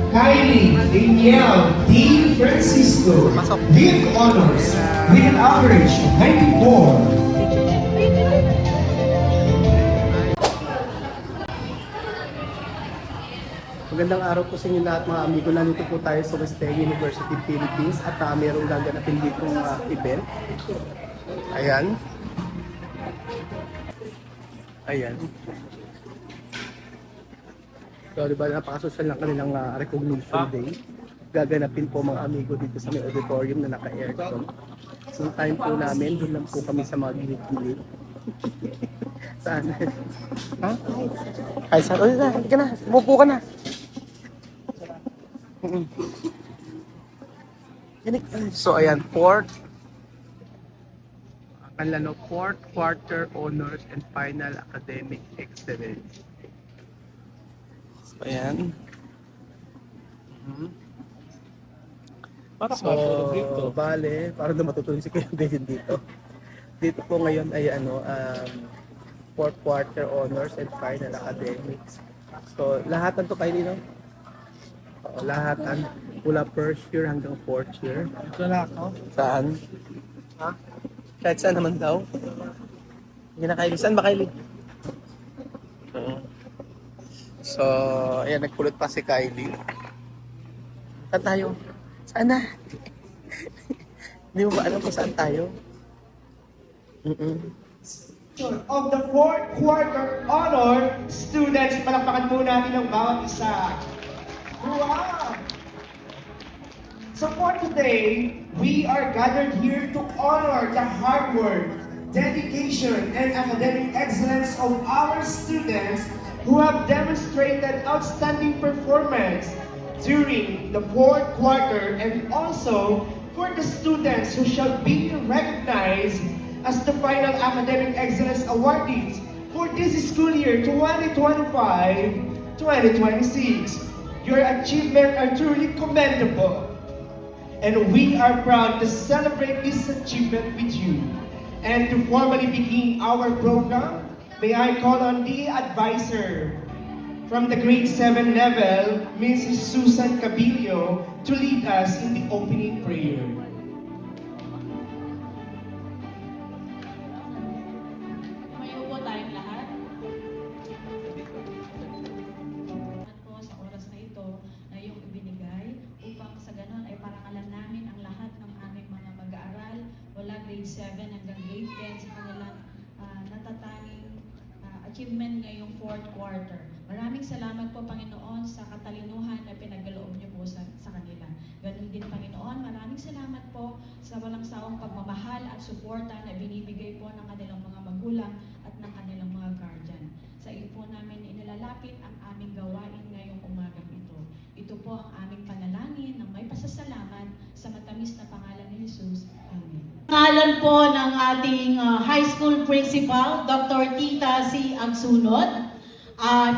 Kylie Danielle D. Francisco with honors with an average of 94. Magandang araw po sa inyo lahat mga amigo. Nandito po tayo sa Western University Philippines at mayroong gaganapin ditong event. Ayan. Ayan. So, diba, napakasosyal ng kanilang recognition day. Gaganapin po mga amigo dito sa may auditorium na naka-aircon. So, time po namin, doon lang po kami sa mga gilid-gilid. Saan? Ha? Ay, saan? Uy, na, hindi ka na. Umupo ka na. So ayan, fourth quarter honors and final academic excellence. So ayan. Para So, bale, para na matutuloy si Kuya David dito. Dito po ngayon ay fourth quarter honors and final academics. So lahat ng to kayo dito. Lahat mula first year hanggang fourth year. Ito na ako. Saan? Ha? Kahit saan naman daw. Hindi na kayo. Saan ba kayo? So, ayan, nagpulot pa si Kylie. Saan tayo? Saan na? Hindi mo ba alam kung saan tayo? Of the fourth quarter honor students, palakpakan po natin ang bawat isa. Wow! So for today, we are gathered here to honor the hard work, dedication, and academic excellence of our students who have demonstrated outstanding performance during the fourth quarter, and also for the students who shall be recognized as the final academic excellence awardees for this school year 2025-2026. Your achievements are truly commendable, and we are proud to celebrate this achievement with you. And to formally begin our program, may I call on the advisor from the grade 7 level, Mrs. Susan Cabillo, to lead us in the opening prayer. Mayo po tayong lahat. Po sa oras na ito na iyong ibinigay upang sa ganon ay parangalan namin ang lahat ng aming mga mag-aaral mula grade 7 hanggang grade 10 sa kanilang natatanging achievement ngayong fourth quarter. Maraming salamat po, Panginoon, sa katalinuhan na pinagkaloob niyo po sa kanila. Ganun din, Panginoon, maraming salamat po sa walang sawang pagmamahal at suporta na binibigay po ng kanilang mga magulang at ng kanilang mga guardian. Sa iyo po namin inilalapit ang aming gawain ngayong umagang ito. Ito po ang aming panalangin ng may pasasalamat sa matamis na pangalan ni Jesus. Amen. Pangalan po ng ating high school principal, Dr. Tita C. Agsunod.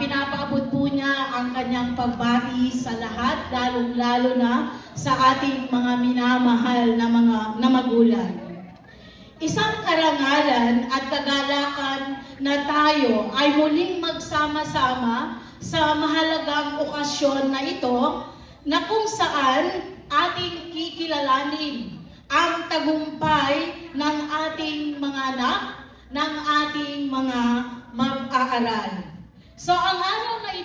Pinapaabot po niya ang kanyang pagbati sa lahat, lalong-lalo na sa ating mga minamahal na magulang. Isang karangalan at kagalakan na tayo ay muling magsama-sama sa mahalagang okasyon na ito na kung saan ating kikilalanin ang tagumpay ng ating mga anak, ng ating mga mag-aaral. So ang araw na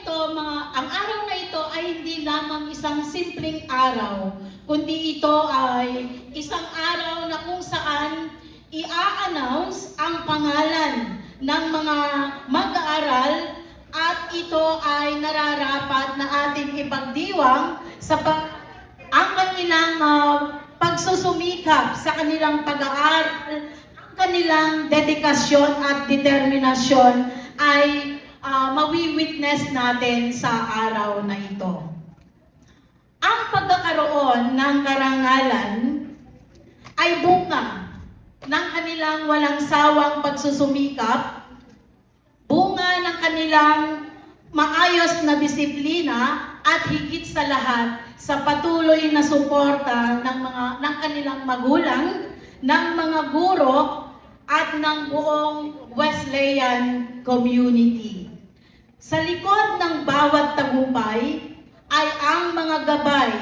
ito ay hindi lamang isang simpleng araw, kundi ito ay isang araw na kung saan i-announce ang pangalan ng mga mag-aaral at ito ay nararapat na ating ipagdiwang sa ang kanilang pagsusumikap sa kanilang pag-aaral, ang kanilang dedikasyon at determinasyon ay mawi-witness natin sa araw na ito. Ang pagkakaroon ng karangalan ay bunga ng kanilang walang sawang pagsusumikap, bunga ng kanilang maayos na disiplina at higit sa lahat sa patuloy na suporta ng kanilang magulang, ng mga guro at ng buong Wesleyan community. Sa likod ng bawat tagumpay ay ang mga gabay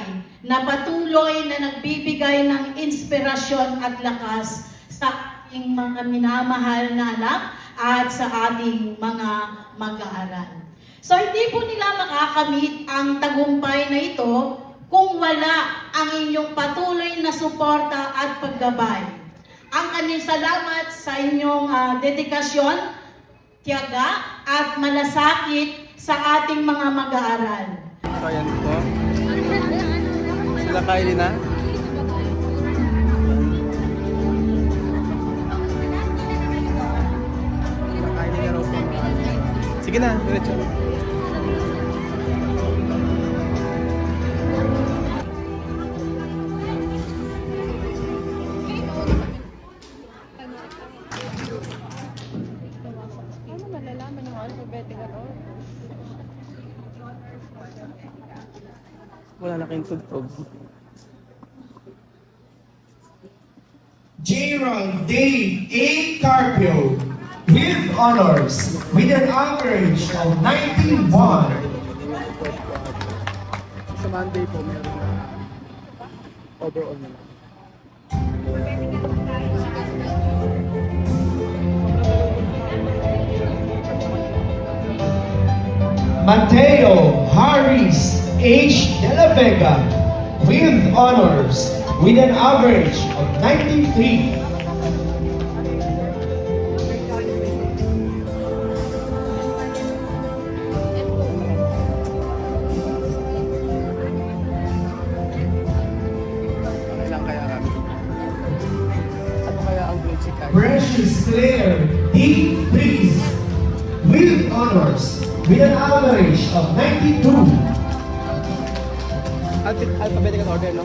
na patuloy na nagbibigay ng inspirasyon at lakas sa ating mga minamahal na anak at sa ating mga mag-aaral. So hindi po nila makakamit ang tagumpay na ito kung wala ang inyong patuloy na suporta at paggabay. Ang kanyang salamat sa inyong dedikasyon, tiyaga at malasakit sa ating mga mag-aaral. So ayan po. Sila Kylie na. Sila Kylie na raw po. Sige na, diretso. Paano malalaman yung alphabetic ano? Wala na kayong tugtog. J-Ron Dave A. Carpio with honors with an average of 91. Sa Monday po, meron na overall na lang. Mateo Harris H. De La Vega with honors with an average of 93. Kailan kaya kami? Ano kaya ang grade si Kylie? Precious Claire D. Priest with honors with an average of 92. Alphabetical order, no?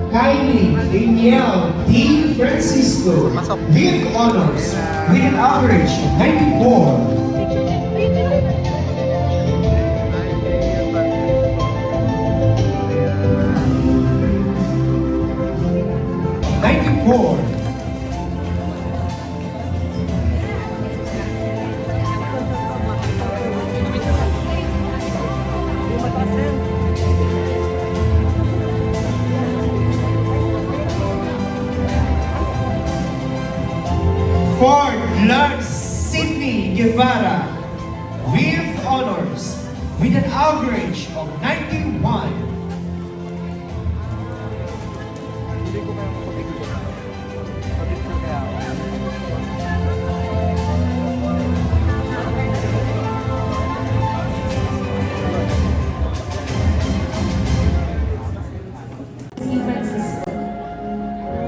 Kylie Danielle D. Francisco with honors with an average of 94. Four. Fort Lance Sidney Guevara with honors with an average of 91. Hindi ko kaya mapapigil. Pabit na kaya ako. San Francisco.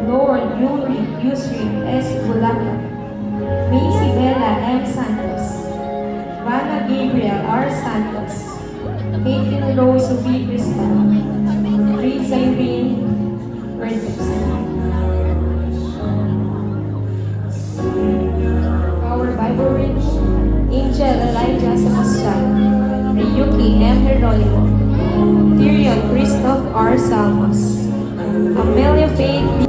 Lord Yusri S. Bulaca. Macy Bella M. Santos. Vanna Gabriel R. Santos. Caitlin Rose V. Cristal. Risa Irene Bertus. Our Bible reading, Angel Elijah Sebastian. Ryuki M. Heronimo. Tyrion Christoph R. Salmos. Amelia Faith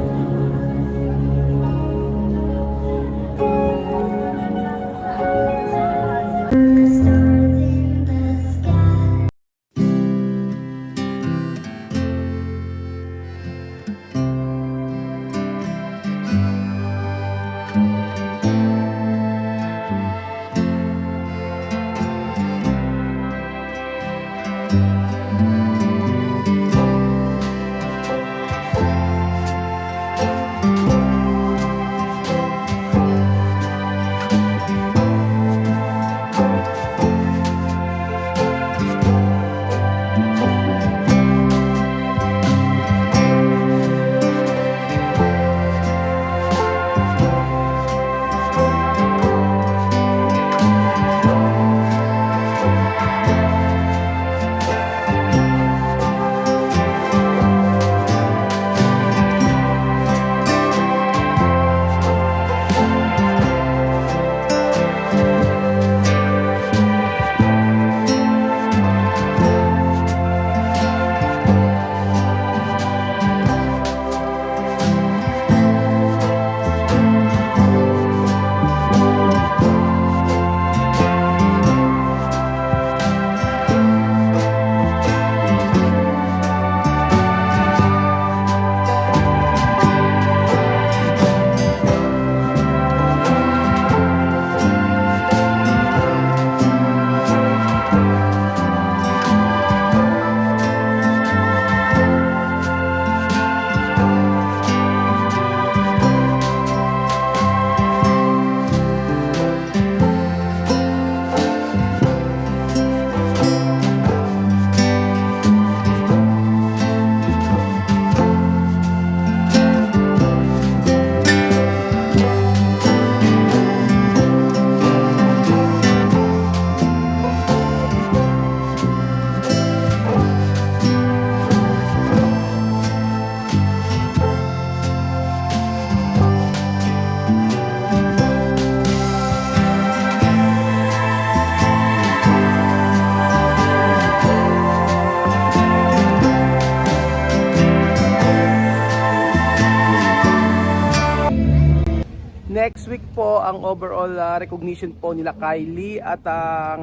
Next week po ang overall recognition po nila Kylie at ang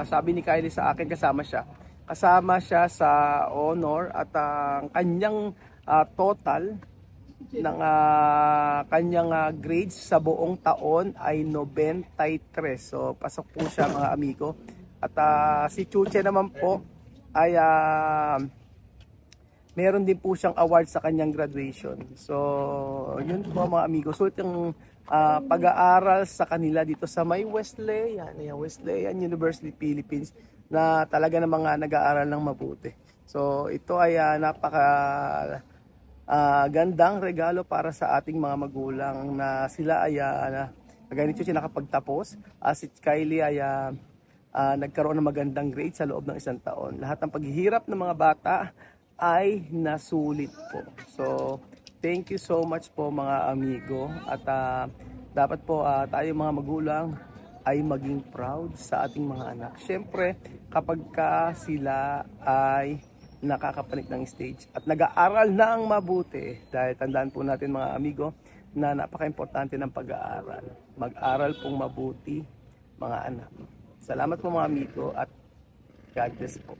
sabi ni Kylie sa akin kasama siya sa honor at ang kanyang total ng kanyang grades sa buong taon ay 93. So pasok po siya mga amigo. At si Chuche naman po ay meron din po siyang award sa kanyang graduation. So yun po mga amigo. So itong pag-aaral sa kanila dito sa may Wesleyan University Philippines na talaga ng mga nag-aaral ng mabuti. So ito ay gandang regalo para sa ating mga magulang na sila ay ganito siya nakapagtapos. Si Kylie ay nagkaroon ng magandang grade sa loob ng isang taon. Lahat ng paghihirap ng mga bata ay nasulit po. So thank you so much po mga amigo at dapat po tayo mga magulang ay maging proud sa ating mga anak. Siyempre kapag sila ay nakakapanik ng stage at nag-aaral ng mabuti, dahil tandaan po natin mga amigo na napaka-importante ng pag-aaral. Mag-aral pong mabuti mga anak. Salamat po mga amigo at God bless po.